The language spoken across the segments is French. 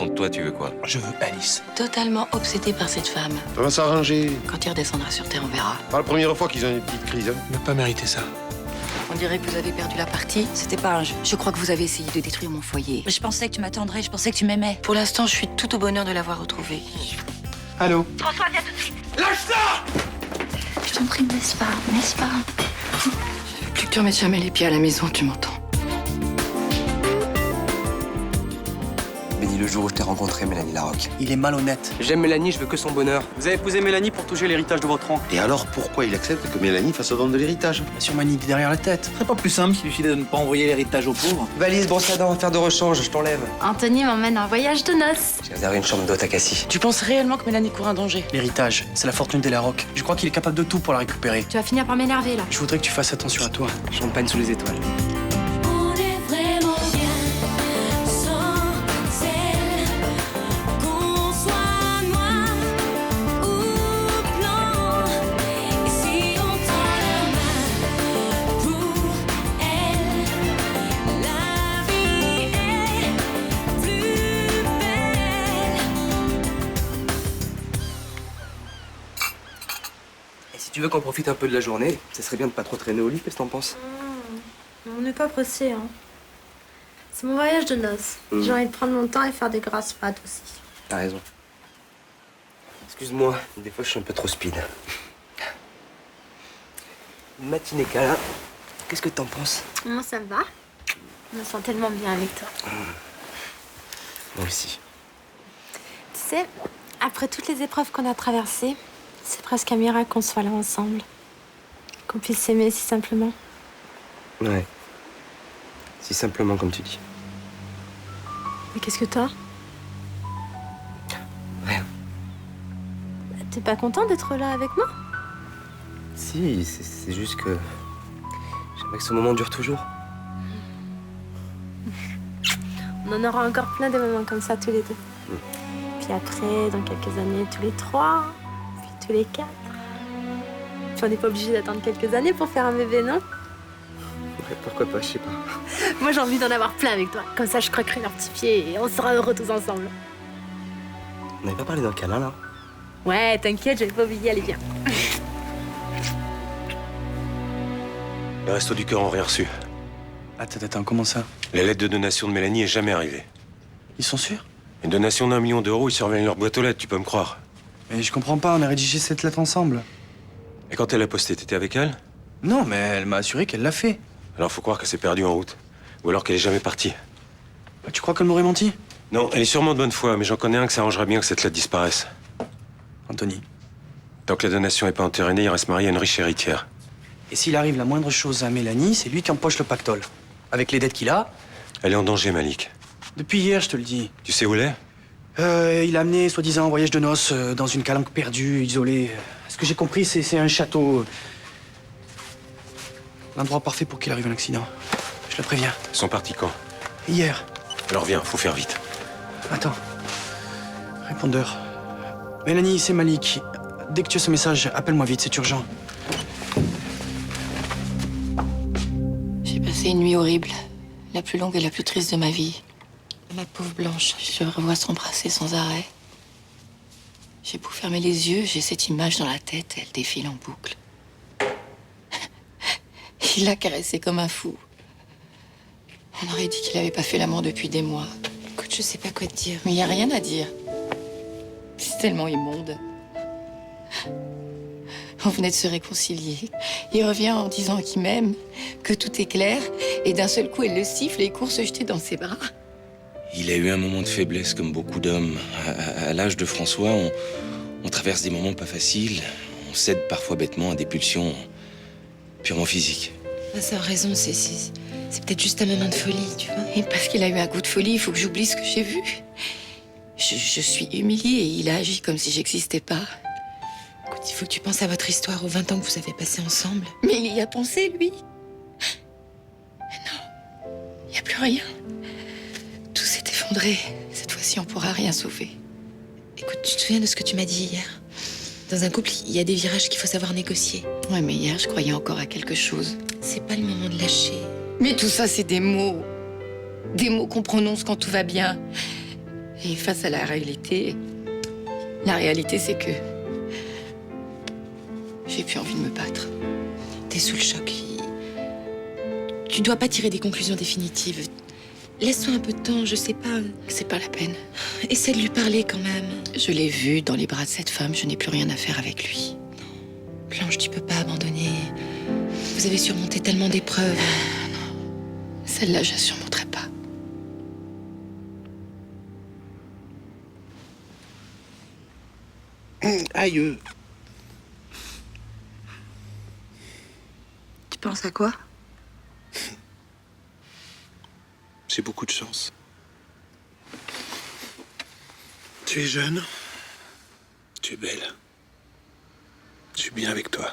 fond de toi, tu veux quoi? Je veux Alice. Totalement obsédé par cette femme. Ça va s'arranger. Quand il redescendra sur Terre, on verra. Pas la première fois qu'ils ont une petite crise. Hein. Il n'a pas mérité ça. On dirait que vous avez perdu la partie. C'était pas un jeu. Je crois que vous avez essayé de détruire mon foyer. Mais je pensais que tu m'attendrais, je pensais que tu m'aimais. Pour l'instant, je suis tout au bonheur de l'avoir retrouvé. Allô? François, viens tout de suite. Lâche ça! Je t'en prie, n'est-ce pas, n'est-ce pas? Je veux plus que tu remettes jamais les pieds à la maison, tu m'entends? Béni, le jour où je t'ai rencontré, Mélanie Larocque. Il est malhonnête. J'aime Mélanie, je veux que son bonheur. Vous avez épousé Mélanie pour toucher l'héritage de votre oncle. Et alors, pourquoi il accepte que Mélanie fasse don de l'héritage? Sur Manique derrière la tête. Ce serait pas plus simple s'il suffisait de ne pas envoyer l'héritage aux pauvres. Valise, brosse à dents, affaire de rechange, je t'enlève. Anthony m'emmène en voyage de noces. J'ai réservé une chambre d'hôte à Cassis. Tu penses réellement que Mélanie court un danger? L'héritage, c'est la fortune des Larocque. Je crois qu'il est capable de tout pour la récupérer. Tu vas finir par m'énerver, là. Je voudrais que tu fasses attention à toi. Champagne sous les étoiles. On est vraiment bien sans elle. Qu'on soit noir ou blanc. Et si on tend la main pour elle, la vie est plus belle. Et si tu veux qu'on profite un peu de la journée, ça serait bien de pas trop traîner au lit, qu'est-ce que t'en penses? On n'est pas pressé, hein. C'est mon voyage de noces. J'ai envie de prendre mon temps et faire des grasses pâtes aussi. T'as raison. Excuse-moi, des fois je suis un peu trop speed. Une matinée câlin, qu'est-ce que t'en penses? Moi, ça me va. Je me sens tellement bien avec toi. Moi aussi. Tu sais, après toutes les épreuves qu'on a traversées, c'est presque un miracle qu'on soit là ensemble. Qu'on puisse s'aimer si simplement. Ouais. Si simplement comme tu dis. Mais qu'est-ce que t'as? Rien. T'es pas content d'être là avec moi? Si, c'est juste que... j'aimerais que ce moment dure toujours. On en aura encore plein de moments comme ça tous les deux. Puis après, dans quelques années, tous les 3, puis tous les 4. Puis on n'est pas obligé d'attendre quelques années pour faire un bébé, non? Ouais, pourquoi pas, je sais pas. Moi, j'ai envie d'en avoir plein avec toi. Comme ça, je croquerai leurs petits pieds et on sera heureux tous ensemble. On n'avait pas parlé d'un câlin, là? Ouais, t'inquiète, j'avais pas oublié, allez, viens. Les restos du cœur ont rien reçu. Attends, comment ça? La lettre de donation de Mélanie est jamais arrivée. Ils sont sûrs? Une donation d'1 million d'euros, ils surveillent leur boîte aux lettres, tu peux me croire. Mais je comprends pas, on a rédigé cette lettre ensemble. Et quand elle a posté, t'étais avec elle? Non, mais elle m'a assuré qu'elle l'a fait. Alors faut croire qu'elle s'est perdue en route. Ou alors qu'elle est jamais partie. Bah, tu crois qu'elle m'aurait menti? Non, elle est sûrement de bonne foi, mais j'en connais un que ça arrangerait bien que cette lettre disparaisse. Anthony. Tant que la donation n'est pas entérinée, il reste marié à une riche héritière. Et s'il arrive la moindre chose à Mélanie, c'est lui qui empoche le pactole. Avec les dettes qu'il a. Elle est en danger, Malik. Depuis hier, je te le dis. Tu sais où elle est? Il a amené, soi-disant, un voyage de noces dans une calanque perdue, isolée. Ce que j'ai compris, c'est un château. L'endroit parfait pour qu'il arrive un accident. Je le préviens. Ils sont partis quand? Hier. Alors viens, faut faire vite. Attends. Répondeur. Mélanie, c'est Malik. Dès que tu as ce message, appelle-moi vite, c'est urgent. J'ai passé une nuit horrible. La plus longue et la plus triste de ma vie. Ma pauvre Blanche, je revois s'embrasser sans arrêt. J'ai beau fermer les yeux, j'ai cette image dans la tête, elle défile en boucle. Il l'a caressée comme un fou. On aurait dit qu'il n'avait pas fait l'amour depuis des mois. Écoute, je sais pas quoi te dire. Mais il n'y a rien à dire. C'est tellement immonde. On venait de se réconcilier. Il revient en disant qu'il m'aime, que tout est clair, et d'un seul coup, elle le siffle et court se jeter dans ses bras. Il a eu un moment de faiblesse, comme beaucoup d'hommes. À l'âge de François, on traverse des moments pas faciles. On cède parfois bêtement à des pulsions purement physiques. Ah, ça a raison, c'est peut-être juste un moment de folie, tu vois. Et parce qu'il a eu un coup de folie, il faut que j'oublie ce que j'ai vu. Je suis humiliée et il a agi comme si j'existais pas. Écoute, il faut que tu penses à votre histoire, aux 20 ans que vous avez passé ensemble. Mais il y a pensé, lui. Non, il n'y a plus rien. Tout s'est effondré. Cette fois-ci, on pourra rien sauver. Écoute, tu te souviens de ce que tu m'as dit hier? Dans un couple, il y a des virages qu'il faut savoir négocier. Ouais, mais hier, je croyais encore à quelque chose. C'est pas le moment de lâcher. Mais tout ça, c'est des mots. Des mots qu'on prononce quand tout va bien. Et face à la réalité c'est que j'ai plus envie de me battre. T'es sous le choc. Tu dois pas tirer des conclusions définitives. Laisse-toi un peu de temps, je sais pas. C'est pas la peine. Essaie de lui parler quand même. Je l'ai vu dans les bras de cette femme, je n'ai plus rien à faire avec lui. Blanche, tu peux pas abandonner. Vous avez surmonté tellement d'épreuves. Celle-là, je la surmonterai pas. Aïe. Tu penses à quoi? J'ai beaucoup de chance. Tu es jeune. Tu es belle. Je suis bien avec toi.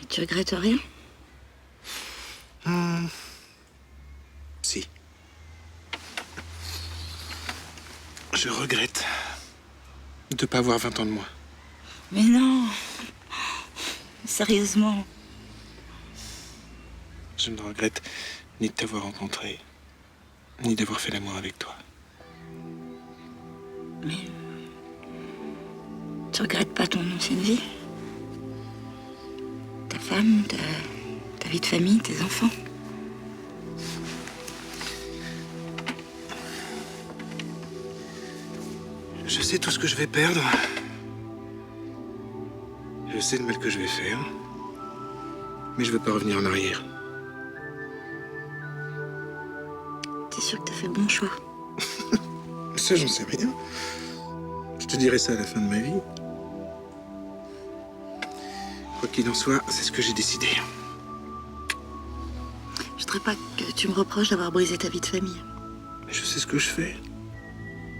Mais tu regrettes rien? Si. Je regrette de ne pas avoir 20 ans de moins. Mais non. Sérieusement. Je ne regrette ni de t'avoir rencontré, ni d'avoir fait l'amour avec toi. Mais tu regrettes pas ton ancienne vie? Ta femme, ta vie de famille, tes enfants? Je sais tout ce que je vais perdre. Je sais le mal que je vais faire. Mais je veux pas revenir en arrière. T'es sûr que t'as fait le bon choix? Ça, j'en sais rien. Je te dirai ça à la fin de ma vie. Quoi qu'il en soit, c'est ce que j'ai décidé. Je voudrais pas que tu me reproches d'avoir brisé ta vie de famille. Mais je sais ce que je fais.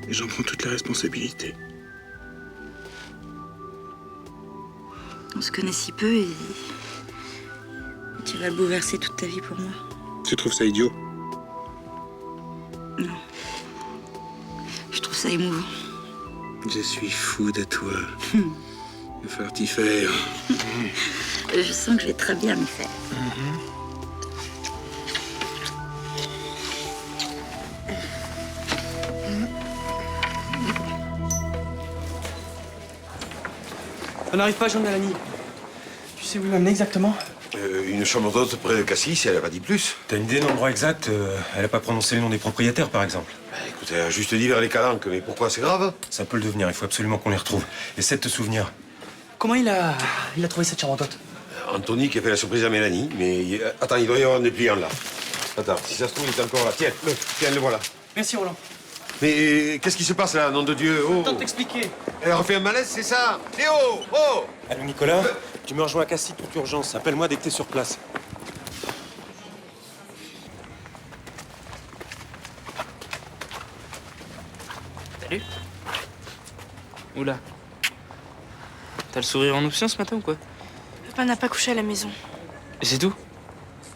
Et j'en prends toute la responsabilité. On se connaît si peu et tu vas bouleverser toute ta vie pour moi. Tu trouves ça idiot? Non. Je trouve ça émouvant. Je suis fou de toi. Il va falloir t'y faire. Je sens que je vais très bien m'y faire. On n'arrive pas à joindre Mélanie. Tu sais où l'amener exactement? Une chambre d'hôte près de Cassis, elle a pas dit plus. T'as une idée de l'endroit exact? Elle a pas prononcé le nom des propriétaires, par exemple. Bah, écoute, elle a juste dit vers les calanques, mais pourquoi? C'est grave? Ça peut le devenir, il faut absolument qu'on les retrouve. Essaie de te souvenir. Comment il a trouvé cette chambre d'hôte? Anthony qui a fait la surprise à Mélanie, mais... Attends, il doit y avoir un dépliant, là. Attends, si ça se trouve, il est encore là. Tiens, le voilà. Merci, Roland. Mais qu'est-ce qui se passe, là, nom de Dieu? Oh. Attends de t'expliquer. Elle a refait un malaise, c'est ça? Théo! Oh! Allô, Nicolas? Tu me rejoins à Cassis, toute urgence. Appelle-moi dès que t'es sur place. Salut. Oula. T'as le sourire en option ce matin ou quoi? Papa n'a pas couché à la maison. Et c'est tout?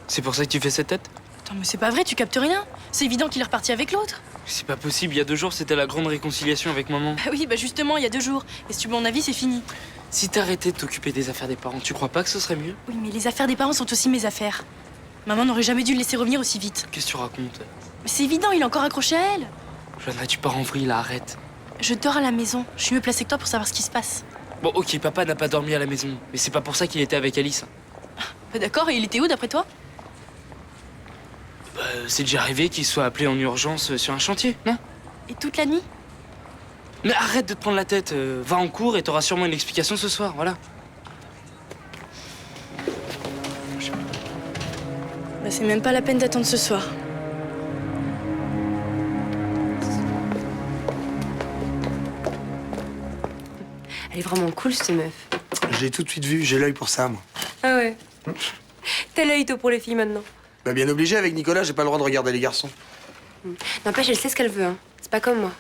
C'est pour ça que tu fais cette tête? Attends, mais c'est pas vrai, tu captes rien. C'est évident qu'il est reparti avec l'autre. C'est pas possible, il y a 2 jours, c'était la grande réconciliation avec maman. Bah oui, bah justement, il y a 2 jours. Et si tu veux mon avis, c'est fini. Si t'arrêtais de t'occuper des affaires des parents, tu crois pas que ce serait mieux? Oui, mais les affaires des parents sont aussi mes affaires. Maman n'aurait jamais dû le laisser revenir aussi vite. Qu'est-ce que tu racontes? Mais c'est évident, il est encore accroché à elle. Johanna, tu pars en vrille là, arrête. Je dors à la maison. Je suis mieux placée que toi pour savoir ce qui se passe. Bon, ok, papa n'a pas dormi à la maison, mais c'est pas pour ça qu'il était avec Alice. Bah d'accord, et il était où d'après toi? Bah, c'est déjà arrivé qu'il soit appelé en urgence sur un chantier, non? Et toute la nuit? Mais arrête de te prendre la tête, va en cours et t'auras sûrement une explication ce soir, voilà. Bah c'est même pas la peine d'attendre ce soir. Elle est vraiment cool, cette meuf. Je l'ai tout de suite vu, j'ai l'œil pour ça, moi. Ah ouais. T'as l'œil, toi, pour les filles, maintenant. Bah bien obligé, avec Nicolas, j'ai pas le droit de regarder les garçons. N'empêche, elle sait ce qu'elle veut, hein. C'est pas comme moi.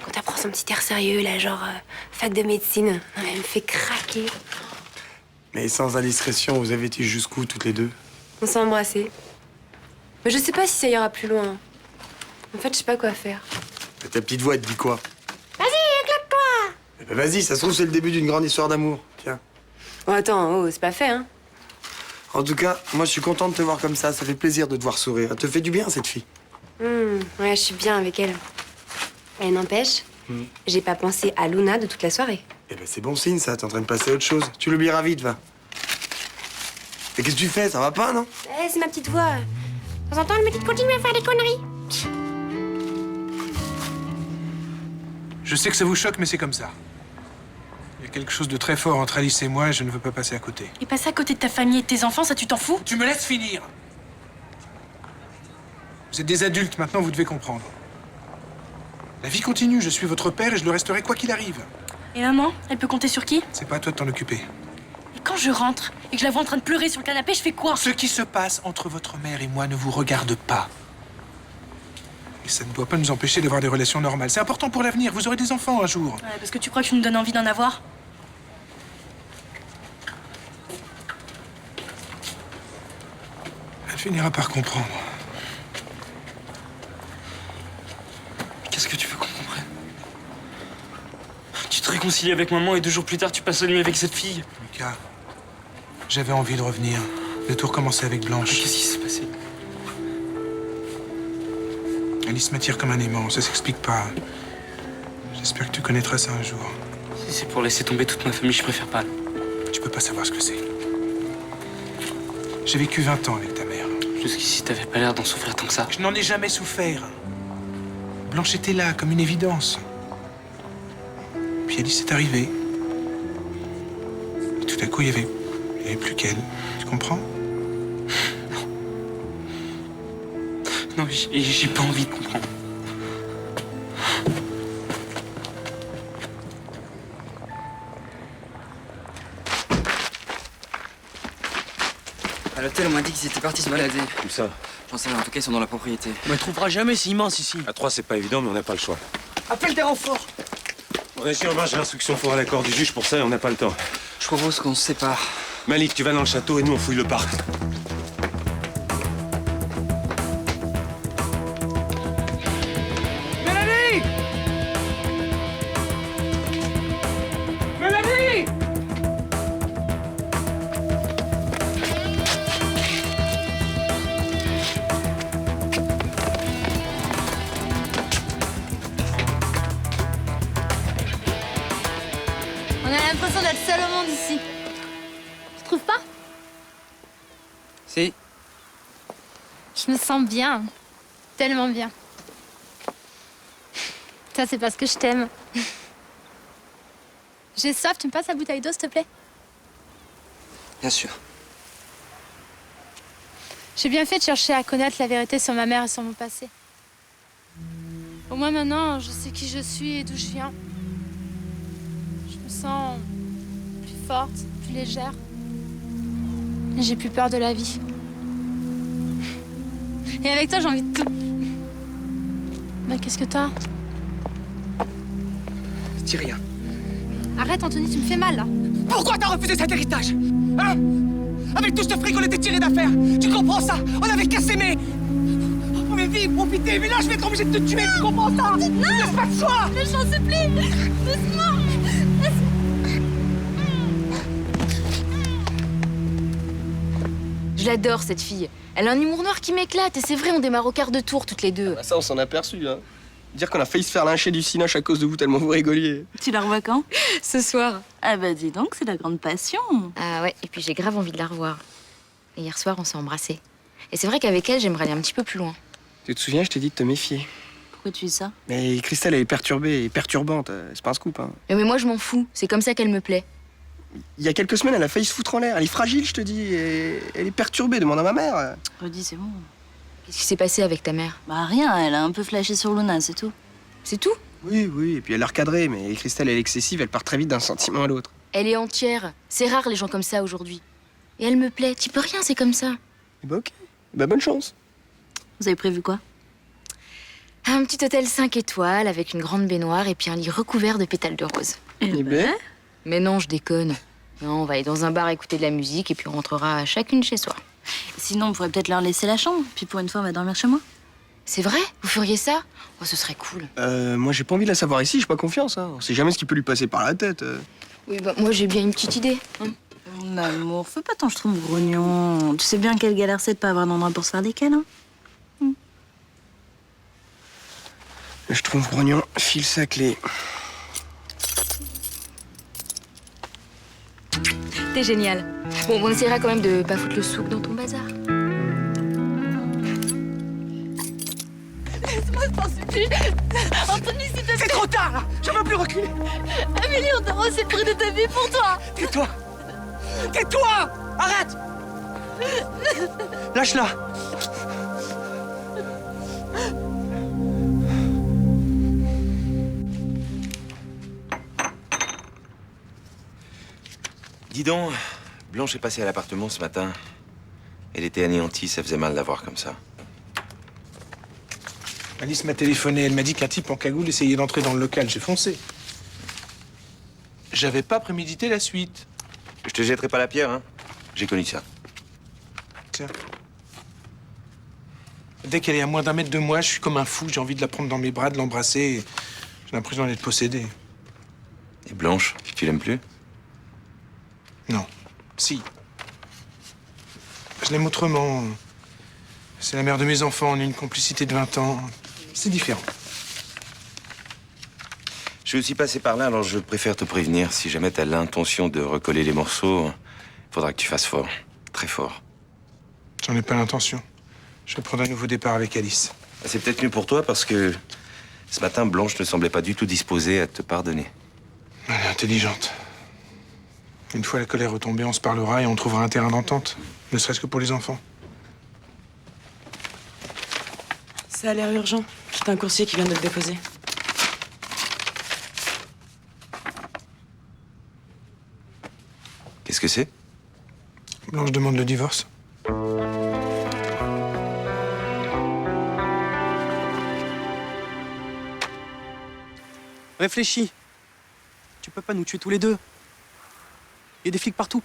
Quand elle prend son petit air sérieux, là, genre fac de médecine, non, elle me fait craquer. Mais sans indiscrétion, vous avez été jusqu'où, toutes les deux? On s'est embrassés. Mais je sais pas si ça ira plus loin. En fait, je sais pas quoi faire. Mais ta petite voix, elle te dit quoi? Vas-y, éclate-toi! Eh ben vas-y, ça se trouve, c'est le début d'une grande histoire d'amour. Tiens. Oh, attends, oh, c'est pas fait, hein. En tout cas, moi, je suis content de te voir comme ça. Ça fait plaisir de te voir sourire. Elle te fait du bien, cette fille. Ouais, je suis bien avec elle. Elle n'empêche, j'ai pas pensé à Luna de toute la soirée. Eh ben c'est bon signe ça, t'es en train de passer à autre chose. Tu l'oublieras vite, va. Et qu'est-ce que tu fais? Ça va pas, non? Eh, c'est ma petite voix. De temps en temps, elle me dit de continuer à faire des conneries. Je sais que ça vous choque, mais c'est comme ça. Il y a quelque chose de très fort entre Alice et moi et je ne veux pas passer à côté. Et passer à côté de ta famille et de tes enfants, ça tu t'en fous? Tu me laisses finir! Vous êtes des adultes, maintenant vous devez comprendre. La vie continue, je suis votre père et je le resterai quoi qu'il arrive. Et maman, elle peut compter sur qui? C'est pas à toi de t'en occuper. Et quand je rentre et que je la vois en train de pleurer sur le canapé, je fais quoi? Ce qui se passe entre votre mère et moi ne vous regarde pas. Et ça ne doit pas nous empêcher d'avoir des relations normales. C'est important pour l'avenir, vous aurez des enfants un jour. Ouais, parce que tu crois que tu nous donnes envie d'en avoir? Elle finira par comprendre. Qu'est-ce que tu veux qu'on comprenne? Tu te réconcilies avec maman et 2 jours plus tard, tu passes la nuit avec cette fille. Lucas, j'avais envie de revenir. Le tour commençait avec Blanche. Qu'est-ce qui s'est passé? Alice m'attire comme un aimant, ça s'explique pas. J'espère que tu connaîtras ça un jour. Si c'est pour laisser tomber toute ma famille, je préfère pas. Tu peux pas savoir ce que c'est. J'ai vécu 20 ans avec ta mère. Jusqu'ici, t'avais pas l'air d'en souffrir tant que ça. Je n'en ai jamais souffert. Blanche était là, comme une évidence. Puis Alice est arrivée. Et tout à coup, il y avait plus qu'elle. Tu comprends? Non, j'ai pas envie de comprendre. À l'hôtel, on m'a dit qu'ils étaient partis se balader. Où ça? J'en sais rien, en tout cas, ils sont dans la propriété. On ne trouvera jamais, c'est immense ici. À 3, c'est pas évident, mais on n'a pas le choix. Appelle des renforts. On a ici en marge l'instruction pour l'accord du juge pour ça et on n'a pas le temps. Je propose qu'on se sépare. Malik, tu vas dans le château et nous on fouille le parc. Mélanie! Mélanie! On a l'impression d'être seul au monde ici. Tu trouves pas? Si. Je me sens bien. Tellement bien. Ça, c'est parce que je t'aime. J'ai soif, tu me passes la bouteille d'eau, s'il te plaît? Bien sûr. J'ai bien fait de chercher à connaître la vérité sur ma mère et sur mon passé. Au moins maintenant, je sais qui je suis et d'où je viens. Je me sens plus forte, plus légère. Et j'ai plus peur de la vie. Et avec toi, j'ai envie de tout. Bah, qu'est-ce que t'as? Je dis rien. Arrête, Anthony, tu me fais mal, là. Pourquoi t'as refusé cet héritage? Hein? Avec tout ce fric, on était tiré d'affaire. Tu comprends ça? On avait qu'à s'aimer. On pouvait vivre, profiter, mais là, je vais être obligé de te tuer. Tu comprends ça? Non! Laisse pas de choix! Mais j'en supplie! Doucement! Je l'adore, cette fille. Elle a un humour noir qui m'éclate. Et c'est vrai, on démarre au quart de tour, toutes les deux. Ah, ça, on s'en a aperçu, hein. Dire qu'on a failli se faire lyncher du cinoche à cause de vous tellement vous rigoliez. Tu la revois quand? Ce soir. Ah bah dis donc, c'est la grande passion. Ah ouais, et puis j'ai grave envie de la revoir. Et hier soir, on s'est embrassés. Et c'est vrai qu'avec elle, j'aimerais aller un petit peu plus loin. Tu te souviens, je t'ai dit de te méfier. Pourquoi tu dis ça? Mais Christelle, elle est perturbée et perturbante. C'est pas un scoop, hein. Mais moi, je m'en fous. C'est comme ça qu'elle me plaît. Il y a quelques semaines, elle a failli se foutre en l'air. Elle est fragile, je te dis. Et elle est perturbée. Demande à ma mère. Redis, c'est bon. Qu'est-ce qui s'est passé avec ta mère? Bah rien, elle a un peu flashé sur Luna, c'est tout. C'est tout? Oui. Et puis elle a recadré. Mais Christelle, elle est excessive. Elle part très vite d'un sentiment à l'autre. Elle est entière. C'est rare, les gens comme ça, aujourd'hui. Et elle me plaît. Tu peux rien, c'est comme ça. Et bah ok. Bah bonne chance. Vous avez prévu quoi? Un petit hôtel 5 étoiles avec une grande baignoire et puis un lit recouvert de pétales de rose. Eh ben... Mais non, je déconne. Non, on va aller dans un bar écouter de la musique et puis on rentrera chacune chez soi. Sinon, on pourrait peut-être leur laisser la chambre. Puis pour une fois, on va dormir chez moi. C'est vrai? Vous feriez ça? Oh, ce serait cool. Moi, j'ai pas envie de la savoir ici. J'ai pas confiance, hein. On sait jamais ce qui peut lui passer par la tête. Oui, bah moi, j'ai bien une petite idée. Hein. Mon amour, fais pas ton trouve grognon. Tu sais bien quelle galère c'est de pas avoir d'endroit pour se faire des câlins. Je trouve grognon, file sa clé. T'es génial. Bon, on essaiera quand même de pas foutre le souk dans ton bazar. Laisse-moi, je t'en supplie. Anthony, s'il te plaît. C'est trop tard, là. Je peux plus reculer. Amélie, on t'a reçu le prix de ta vie pour toi. Tais-toi. Tais-toi. Arrête. Lâche-la. Dis donc, Blanche est passée à l'appartement ce matin. Elle était anéantie, ça faisait mal de la voir comme ça. Alice m'a téléphoné, elle m'a dit qu'un type en cagoule essayait d'entrer dans le local. J'ai foncé. J'avais pas prémédité la suite. Je te jetterai pas la pierre, hein. J'ai connu ça. Tiens. Dès qu'elle est à moins d'un mètre de moi, je suis comme un fou. J'ai envie de la prendre dans mes bras, de l'embrasser. J'ai l'impression d'être possédé. Et Blanche, tu l'aimes plus? Non. Si. Je l'aime autrement. C'est la mère de mes enfants. On a une complicité de 20 ans. C'est différent. Je suis aussi passé par là, alors je préfère te prévenir. Si jamais t'as l'intention de recoller les morceaux, il faudra que tu fasses fort. Très fort. J'en ai pas l'intention. Je vais prendre un nouveau départ avec Alice. C'est peut-être mieux pour toi parce que ce matin, Blanche ne semblait pas du tout disposée à te pardonner. Elle est intelligente. Une fois la colère retombée, on se parlera et on trouvera un terrain d'entente. Ne serait-ce que pour les enfants. Ça a l'air urgent. C'est un coursier qui vient de le déposer. Qu'est-ce que c'est? Blanche demande le divorce. Réfléchis. Tu peux pas nous tuer tous les deux. Il y a des flics partout.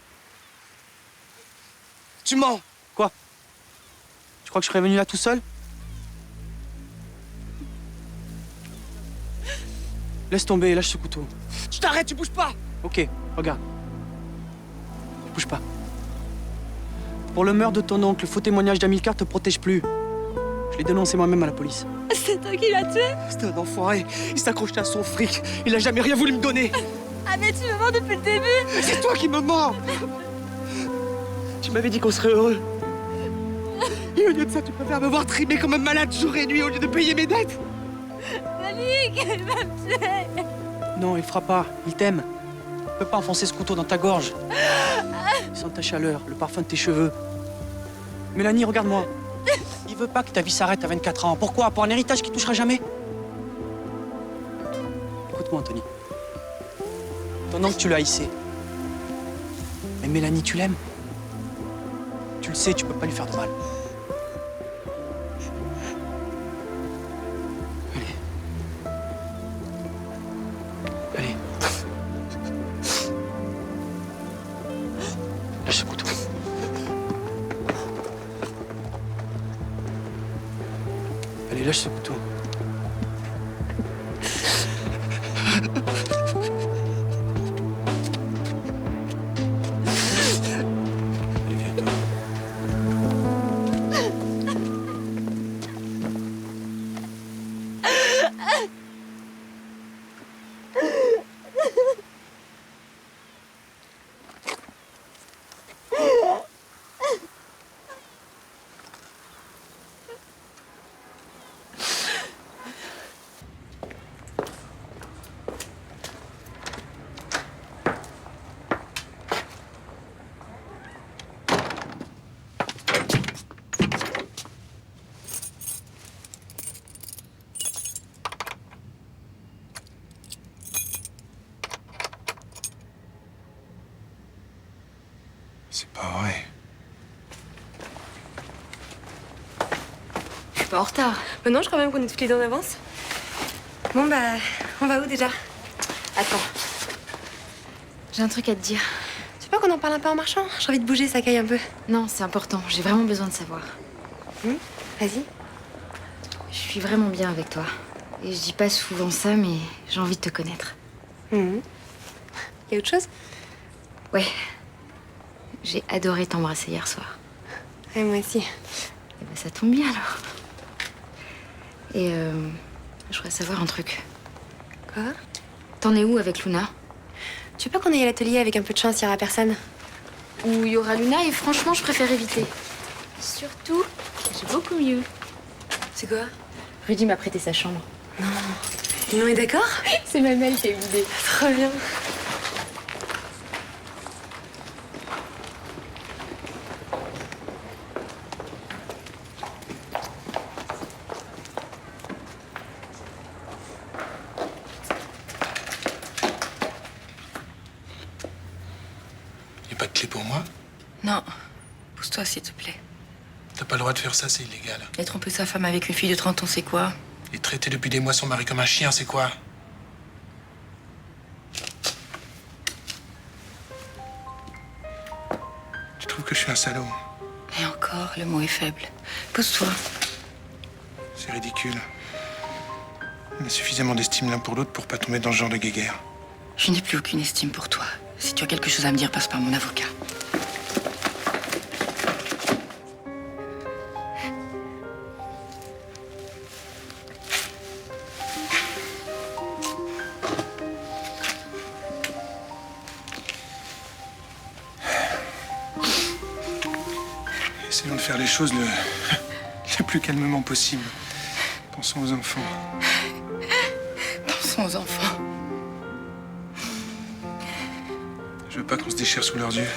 Tu mens. Quoi? Tu crois que je serais venu là tout seul? Laisse tomber, lâche ce couteau. Tu t'arrêtes, tu bouges pas. Ok, regarde. Bouge pas. Pour le meurtre de ton oncle, le faux témoignage d'Amilcar te protège plus. Je l'ai dénoncé moi-même à la police. C'est toi qui l'as tué? C'est un enfoiré. Il s'accrochait à son fric. Il a jamais rien voulu me donner. Ah mais tu me mens depuis le début. C'est toi qui me mens. Tu m'avais dit qu'on serait heureux. Et au lieu de ça, tu préfères me voir trimer comme un malade jour et nuit au lieu de payer mes dettes. Malik, il va me tuer. Non, il fera pas. Il t'aime. Il peut pas enfoncer ce couteau dans ta gorge. Il sent ta chaleur, le parfum de tes cheveux. Mélanie, regarde-moi. Il veut pas que ta vie s'arrête à 24 ans. Pourquoi? Pour un héritage qui touchera jamais? Écoute-moi, Anthony. Ton oncle, tu l'as haïssé. Mais Mélanie, tu l'aimes. Tu le sais, tu peux pas lui faire de mal. Allez. Lâche ce couteau. Allez, lâche ce couteau. C'est pas vrai. Je suis pas en retard. Mais non, je crois même qu'on est toutes les deux en avance. Bon, bah, on va où déjà? Attends. J'ai un truc à te dire. Tu veux pas qu'on en parle un peu en marchant? J'ai envie de bouger, ça caille un peu. Non, c'est important. J'ai vraiment besoin de savoir. Vas-y. Je suis vraiment bien avec toi. Et je dis pas souvent ça, mais j'ai envie de te connaître. Y a autre chose? Ouais. J'ai adoré t'embrasser hier soir. Ouais, moi aussi. Eh ben, ça tombe bien alors. Et Je voudrais savoir un truc. Quoi? T'en es où avec Luna? Tu veux pas qu'on aille à l'atelier avec un peu de chance, il y aura personne? Où il y aura Luna et franchement, je préfère éviter. Surtout, j'ai beaucoup mieux. C'est quoi? Rudy m'a prêté sa chambre. Non, est d'accord? C'est Mamelle qui a eu l'idée. Trop bien. Y a pas de clé pour moi? Non. Pousse-toi, s'il te plaît. T'as pas le droit de faire ça, c'est illégal. Et tromper sa femme avec une fille de 30 ans, c'est quoi? Et traiter depuis des mois son mari comme un chien, c'est quoi? Tu trouves que je suis un salaud? Et encore, le mot est faible. Pousse-toi. C'est ridicule. On a suffisamment d'estime l'un pour l'autre pour pas tomber dans ce genre de guéguerre. Je n'ai plus aucune estime pour toi. Si tu as quelque chose à me dire, passe par mon avocat. Essayons de faire les choses le plus calmement possible. Pensons aux enfants. Pensons aux enfants. Je veux pas qu'on se déchire sous leurs yeux.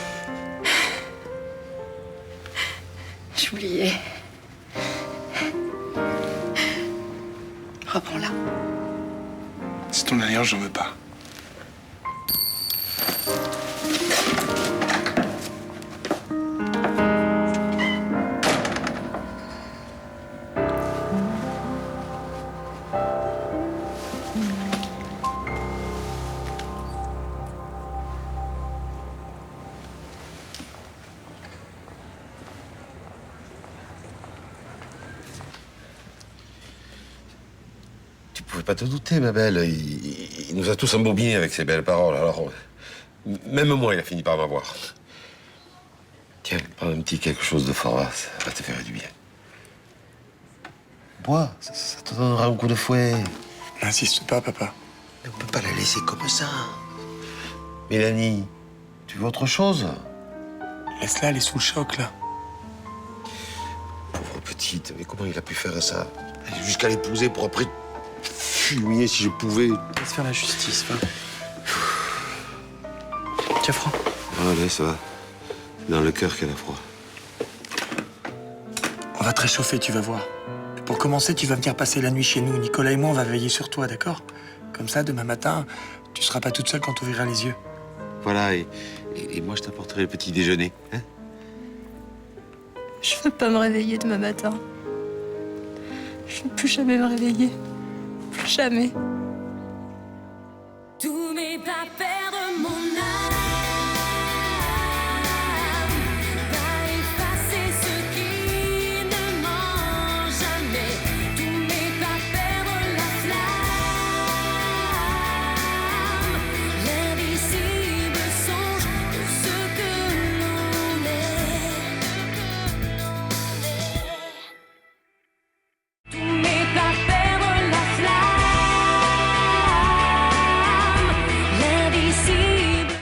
J'oubliais. Reprends-la. C'est ton alliance, j'en veux pas. Tu pouvais pas te douter, ma belle. Il nous a tous embobinés avec ses belles paroles. Alors, même moi, il a fini par m'avoir. Tiens, prends un petit quelque chose de fort, là. Ça va te faire du bien. Bois, ça te donnera un coup de fouet. N'insiste pas, papa. Mais on peut pas la laisser comme ça. Mélanie, tu veux autre chose? Laisse-la, elle est sous le choc, là. Pauvre petite, mais comment il a pu faire ça? Jusqu'à l'épouser pour après fumier si je pouvais. Laisse faire la justice, va. Tiens, Franck. Oh, allez, ça va. Dans le cœur qu'elle a froid. On va te réchauffer, tu vas voir. Pour commencer, tu vas venir passer la nuit chez nous. Nicolas et moi, on va veiller sur toi, d'accord? Comme ça, demain matin, tu seras pas toute seule quand tu ouvriras les yeux. Voilà, et moi, je t'apporterai le petit déjeuner. Hein? Je veux pas me réveiller demain matin. Je ne veux plus jamais me réveiller. Plus jamais.